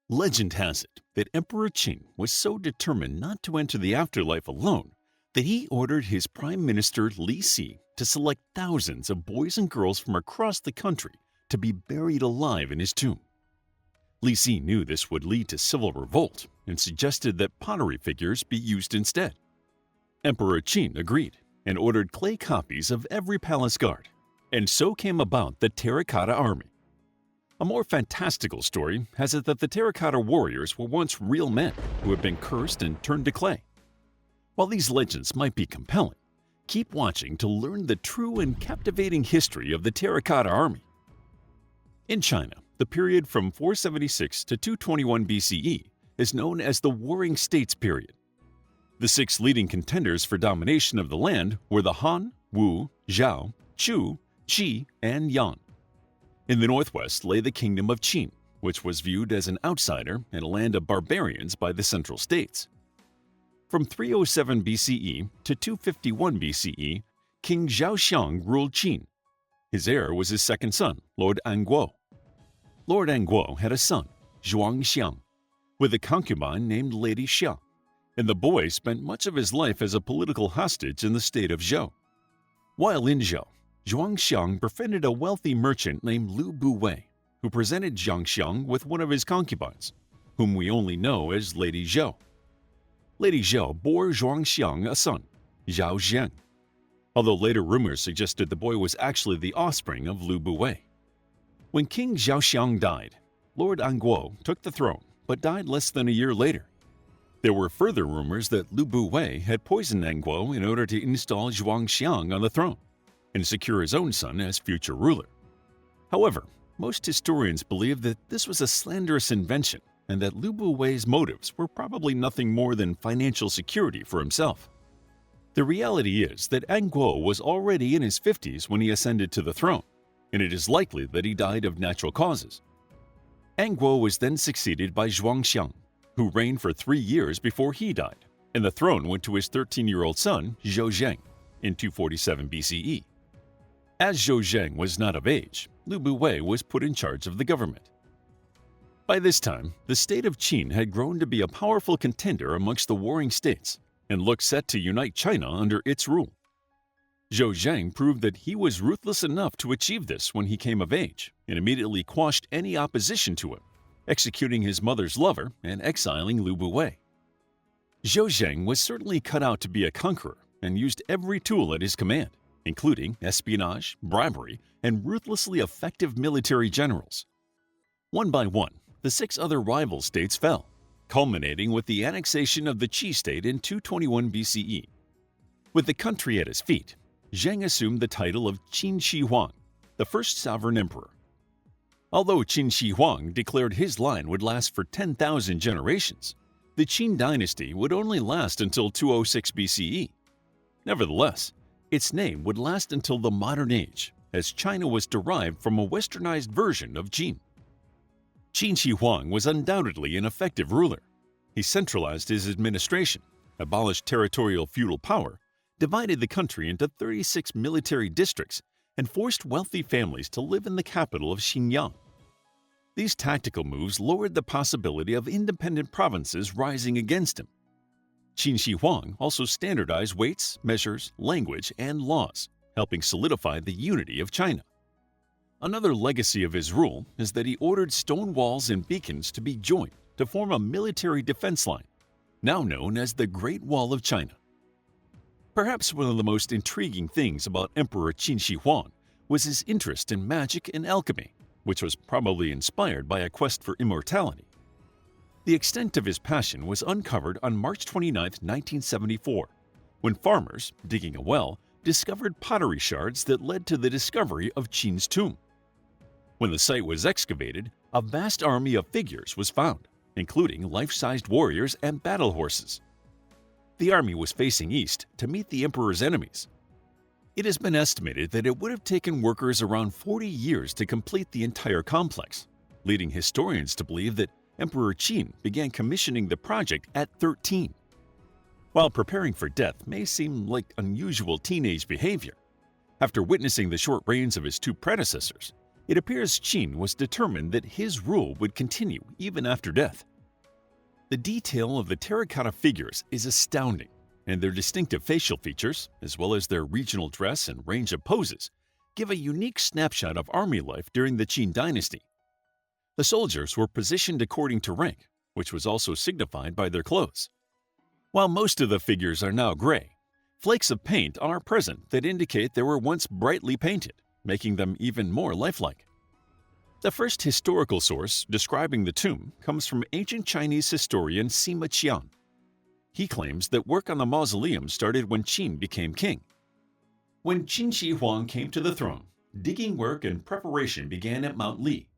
Legend has it that Emperor Qin was so determined not to enter the afterlife alone that he ordered his Prime Minister Li Si to select thousands of boys and girls from across the country to be buried alive in his tomb. Li Si knew this would lead to civil revolt and suggested that pottery figures be used instead. Emperor Qin agreed and ordered clay copies of every palace guard, and so came about the Terracotta Army. A more fantastical story has it that the Terracotta warriors were once real men who had been cursed and turned to clay. While these legends might be compelling, keep watching to learn the true and captivating history of the Terracotta Army. In China, the period from 476 to 221 BCE is known as the Warring States period. The six leading contenders for domination of the land were the Han, Wu, Zhao, Chu, Qi, and Yan. In the northwest lay the kingdom of Qin, which was viewed as an outsider and a land of barbarians by the central states. From 307 BCE to 251 BCE, King Zhaoxiang ruled Qin. His heir was his second son, Lord Anguo. Lord Anguo had a son, Zhuangxiang, with a concubine named Lady Xia, and the boy spent much of his life as a political hostage in the state of Zhou. While in Zhou, Zhuangxiang befriended a wealthy merchant named Lu Buwei, who presented Zhuangxiang with one of his concubines, whom we only know as Lady Zhou. Lady Zhou bore Zhuangxiang a son, Zhao Zheng, although later rumors suggested the boy was actually the offspring of Lu Buwei. When King Zhaoxiang died, Lord Anguo took the throne but died less than a year later. There were further rumors that Lu Buwei had poisoned Anguo in order to install Zhuangxiang on the throne and secure his own son as future ruler. However, most historians believe that this was a slanderous invention and that Lu Buwei's motives were probably nothing more than financial security for himself. The reality is that Anguo was already in his 50s when he ascended to the throne, and it is likely that he died of natural causes. Anguo was then succeeded by Zhuangxiang, who reigned for 3 years before he died, and the throne went to his 13-year-old son, Zhou Zheng, in 247 BCE. As Zhou Zheng was not of age, Lu Buwei was put in charge of the government. By this time, the state of Qin had grown to be a powerful contender amongst the warring states and looked set to unite China under its rule. Zhou Zheng proved that he was ruthless enough to achieve this when he came of age and immediately quashed any opposition to him, executing his mother's lover and exiling Lu Buwei. Zhou Zheng was certainly cut out to be a conqueror and used every tool at his command, including espionage, bribery, and ruthlessly effective military generals. One by one, the 6 other rival states fell, culminating with the annexation of the Qi state in 221 BCE. With the country at his feet, Zheng assumed the title of Qin Shi Huang, the first sovereign emperor. Although Qin Shi Huang declared his line would last for 10,000 generations, the Qin Dynasty would only last until 206 BCE. Nevertheless, its name would last until the modern age, as China was derived from a westernized version of Qin. Qin Shi Huang was undoubtedly an effective ruler. He centralized his administration, abolished territorial feudal power, divided the country into 36 military districts, and forced wealthy families to live in the capital of Xinyang. These tactical moves lowered the possibility of independent provinces rising against him. Qin Shi Huang also standardized weights, measures, language, and laws, helping solidify the unity of China. Another legacy of his rule is that he ordered stone walls and beacons to be joined to form a military defense line, now known as the Great Wall of China. Perhaps one of the most intriguing things about Emperor Qin Shi Huang was his interest in magic and alchemy, which was probably inspired by a quest for immortality. The extent of his passion was uncovered on March 29, 1974, when farmers, digging a well, discovered pottery shards that led to the discovery of Qin's tomb. When the site was excavated, a vast army of figures was found, including life-sized warriors and battle horses. The army was facing east to meet the emperor's enemies. It has been estimated that it would have taken workers around 40 years to complete the entire complex, leading historians to believe that Emperor Qin began commissioning the project at 13. While preparing for death may seem like unusual teenage behavior, after witnessing the short reigns of his 2 predecessors, It appears Qin was determined that his rule would continue even after death. The detail of the terracotta figures is astounding, and their distinctive facial features, as well as their regional dress and range of poses, give a unique snapshot of army life during the Qin Dynasty. The soldiers were positioned according to rank, which was also signified by their clothes. While most of the figures are now gray, flakes of paint are present that indicate they were once brightly painted, making them even more lifelike. The first historical source describing the tomb comes from ancient Chinese historian Sima Qian. He claims that work on the mausoleum started when Qin became king. When Qin Shi Huang came to the throne, digging work and preparation began at Mount Li.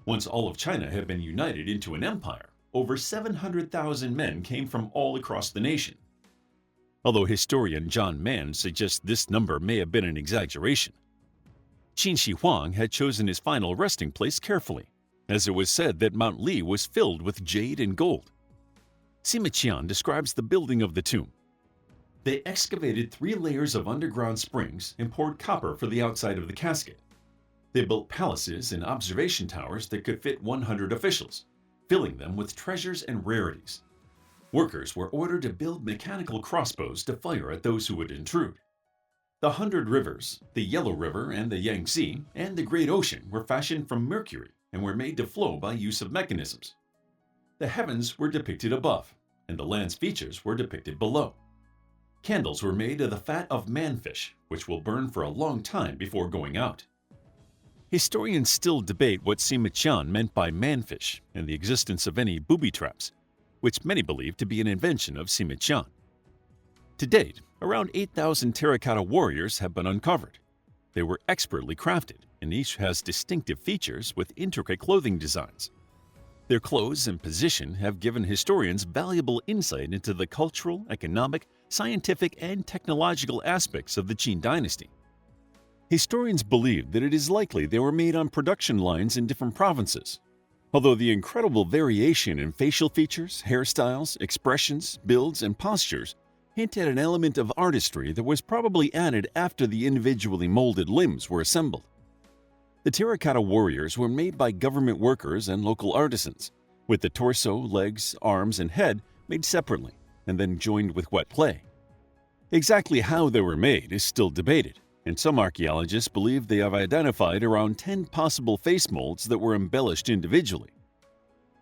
Once all of China had been united into an empire, over 700,000 men came from all across the nation. Although historian John Mann suggests this number may have been an exaggeration, Qin Shi Huang had chosen his final resting place carefully, as it was said that Mount Li was filled with jade and gold. Sima Qian describes the building of the tomb. They excavated 3 layers of underground springs and poured copper for the outside of the casket. They built palaces and observation towers that could fit 100 officials, filling them with treasures and rarities. Workers were ordered to build mechanical crossbows to fire at those who would intrude. The 100 rivers, the Yellow River and the Yangtze, and the Great Ocean were fashioned from mercury and were made to flow by use of mechanisms. The heavens were depicted above, and the land's features were depicted below. Candles were made of the fat of manfish, which will burn for a long time before going out. Historians still debate what Sima Qian meant by manfish and the existence of any booby traps, which many believe to be an invention of Sima Qian. To date, around 8,000 terracotta warriors have been uncovered. They were expertly crafted, and each has distinctive features with intricate clothing designs. Their clothes and position have given historians valuable insight into the cultural, economic, scientific, and technological aspects of the Qin Dynasty. Historians believe that it is likely they were made on production lines in different provinces. Although the incredible variation in facial features, hairstyles, expressions, builds, and postures hint at an element of artistry that was probably added after the individually molded limbs were assembled. The terracotta warriors were made by government workers and local artisans, with the torso, legs, arms, and head made separately and then joined with wet clay. Exactly how they were made is still debated, and some archaeologists believe they have identified around 10 possible face molds that were embellished individually.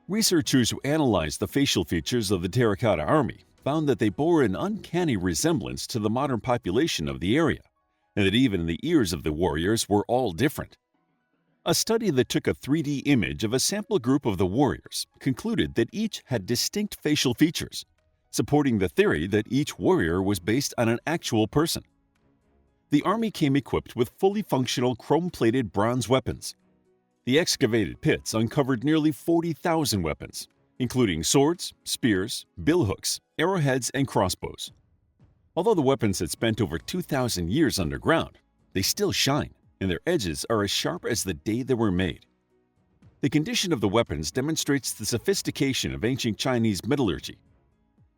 Researchers who analyzed the facial features of the terracotta army found that they bore an uncanny resemblance to the modern population of the area, and that even the ears of the warriors were all different. A study that took a 3D image of a sample group of the warriors concluded that each had distinct facial features, supporting the theory that each warrior was based on an actual person. The army came equipped with fully functional chrome-plated bronze weapons. The excavated pits uncovered nearly 40,000 weapons, including swords, spears, billhooks, arrowheads, and crossbows. Although the weapons had spent over 2,000 years underground, they still shine, and their edges are as sharp as the day they were made. The condition of the weapons demonstrates the sophistication of ancient Chinese metallurgy.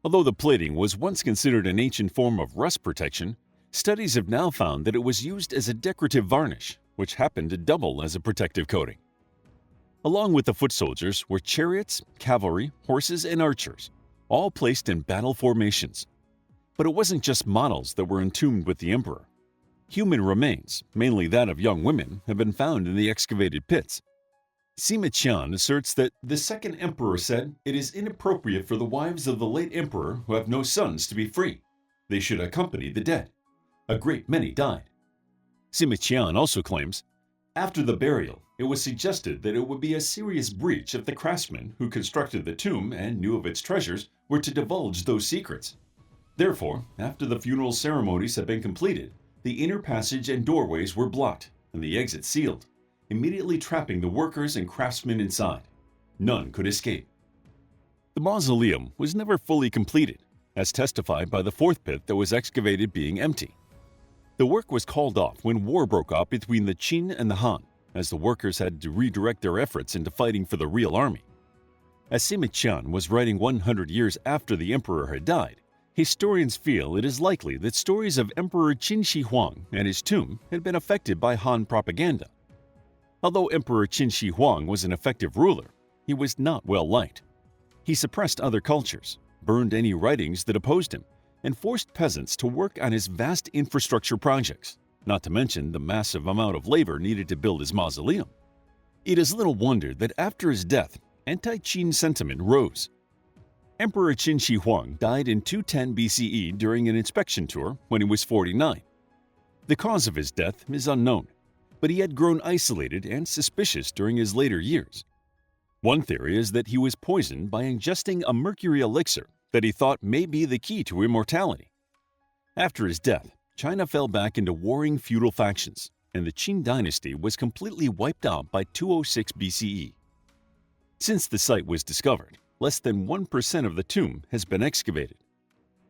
Although the plating was once considered an ancient form of rust protection, studies have now found that it was used as a decorative varnish, which happened to double as a protective coating. Along with the foot soldiers were chariots, cavalry, horses, and archers, all placed in battle formations. But it wasn't just models that were entombed with the emperor. Human remains, mainly that of young women, have been found in the excavated pits. Sima Qian asserts that the second emperor said it is inappropriate for the wives of the late emperor who have no sons to be free. They should accompany the dead. A great many died. Sima Qian also claims, after the burial, it was suggested that it would be a serious breach if the craftsmen who constructed the tomb and knew of its treasures were to divulge those secrets. Therefore, after the funeral ceremonies had been completed, the inner passage and doorways were blocked and the exit sealed, immediately trapping the workers and craftsmen inside. None could escape. The mausoleum was never fully completed, as testified by the fourth pit that was excavated being empty. The work was called off when war broke out between the Qin and the Han, as the workers had to redirect their efforts into fighting for the real army. As Sima Qian was writing 100 years after the emperor had died, historians feel it is likely that stories of Emperor Qin Shi Huang and his tomb had been affected by Han propaganda. Although Emperor Qin Shi Huang was an effective ruler, he was not well liked. He suppressed other cultures, burned any writings that opposed him, and forced peasants to work on his vast infrastructure projects, not to mention the massive amount of labor needed to build his mausoleum. It is little wonder that after his death, anti-Qin sentiment rose. Emperor Qin Shi Huang died in 210 BCE during an inspection tour when he was 49. The cause of his death is unknown, but he had grown isolated and suspicious during his later years. One theory is that he was poisoned by ingesting a mercury elixir that he thought may be the key to immortality. After his death, China fell back into warring feudal factions, and the Qin Dynasty was completely wiped out by 206 BCE. Since the site was discovered, less than 1% of the tomb has been excavated.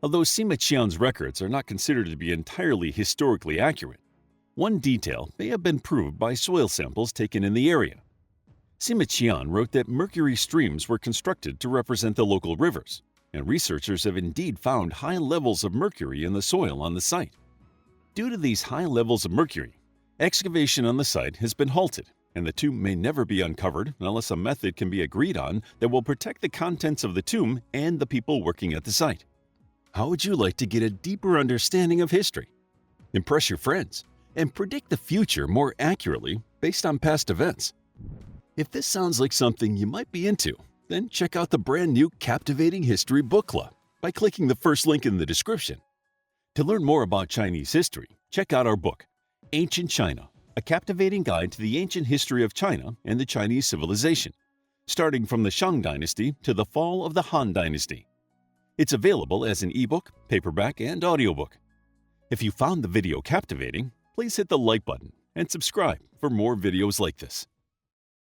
Although Sima Qian's records are not considered to be entirely historically accurate, one detail may have been proved by soil samples taken in the area. Sima Qian wrote that mercury streams were constructed to represent the local rivers, and researchers have indeed found high levels of mercury in the soil on the site. Due to these high levels of mercury, excavation on the site has been halted, and the tomb may never be uncovered unless a method can be agreed on that will protect the contents of the tomb and the people working at the site. How would you like to get a deeper understanding of history, impress your friends, and predict the future more accurately based on past events? If this sounds like something you might be into, then check out the brand new Captivating History Book Club by clicking the first link in the description. To learn more about Chinese history, check out our book, Ancient China, a captivating guide to the ancient history of China and the Chinese civilization, starting from the Shang Dynasty to the fall of the Han Dynasty. It's available as an ebook, paperback, and audiobook. If you found the video captivating, please hit the like button and subscribe for more videos like this.